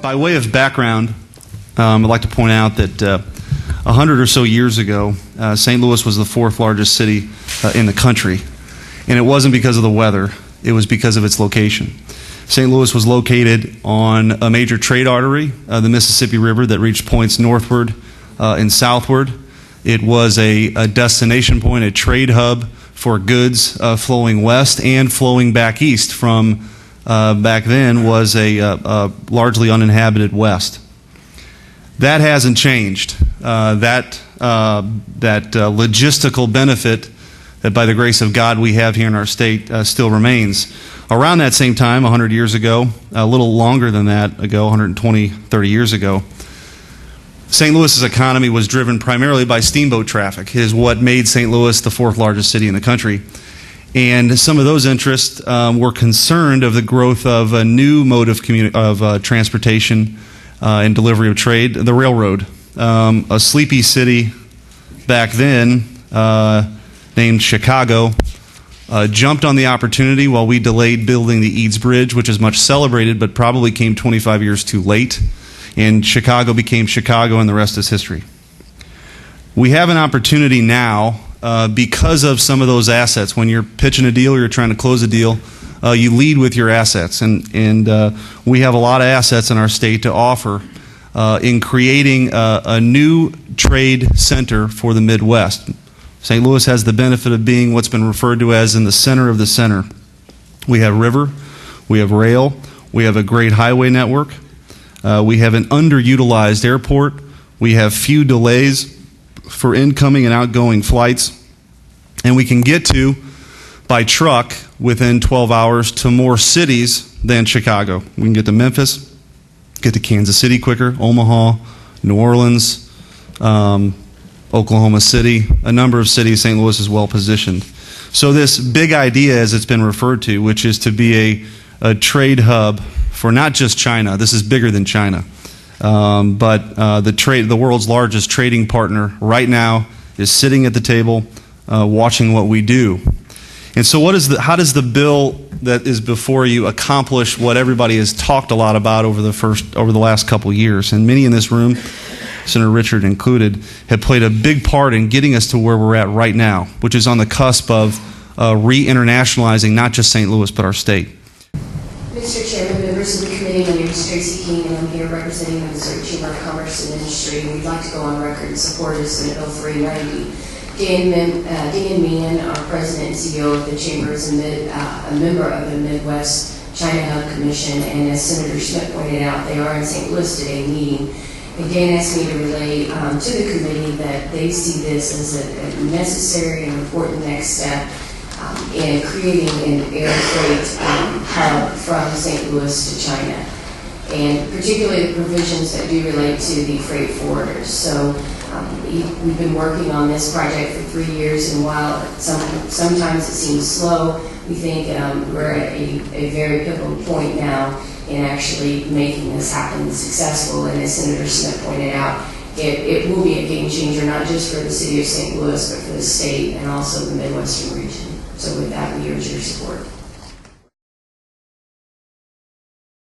By way of background, I'd like to point out that 100 or so years ago, St. Louis was the fourth largest city in the country. And it wasn't because of the weather, it was because of its location. St. Louis was located on a major trade artery, the Mississippi River, that reached points northward and southward. It was a destination point, a trade hub for goods flowing west and flowing back east from back then was a largely uninhabited west. That hasn't changed. That logistical benefit that by the grace of God we have here in our state still remains. Around that same time, 100 years ago, a little longer than that ago, 120, 30 years ago, St. Louis's economy was driven primarily by steamboat traffic. It is what made St. Louis the fourth largest city in the country. And some of those interests were concerned of the growth of a new mode of transportation and delivery of trade, the railroad. A sleepy city back then named Chicago jumped on the opportunity while we delayed building the Eads Bridge, which is much celebrated but probably came 25 years too late. And Chicago became Chicago, and the rest is history. We have an opportunity now because of some of those assets. When you're pitching a deal or you're trying to close a deal, you lead with your assets. And we have a lot of assets in our state to offer in creating a new trade center for the Midwest. St. Louis has the benefit of being what's been referred to as in the center of the center. We have river, we have rail, we have a great highway network, we have an underutilized airport, we have few delays for incoming and outgoing flights, and we can get to, by truck, within 12 hours to more cities than Chicago. We can get to Memphis, get to Kansas City quicker, Omaha, New Orleans, Oklahoma City, a number of cities. St. Louis is well positioned. So this big idea, as it's been referred to, which is to be a trade hub for not just China, this is bigger than China, but the world's largest trading partner right now is sitting at the table watching what we do. And so how does the bill that is before you accomplish what everybody has talked a lot about over the last couple years? And many in this room, Senator Richard included, have played a big part in getting us to where we're at right now, which is on the cusp of re-internationalizing not just St. Louis, but our state. Mr. Chairman, members of the committee, my name is Tracy King, and I'm here representing the Missouri Chamber of Commerce and Industry. We'd like to go on record in support of Senate Bill 390. Dan Meehan, our president and CEO of the Chamber, is a member of the Midwest China Hub Commission, and as Senator Schmitt pointed out, they are in St. Louis today meeting. And Dan asked me to relay to the committee that they see this as a necessary and important next step in creating an air freight hub from St. Louis to China, and particularly the provisions that do relate to the freight forwarders. So we've been working on this project for 3 years, and while sometimes it seems slow, we think we're at a very pivotal point now in actually making this happen successful. And as Senator Smith pointed out, it will be a game changer, not just for the city of St. Louis, but for the state and also the Midwestern region. So with that, we urge your support.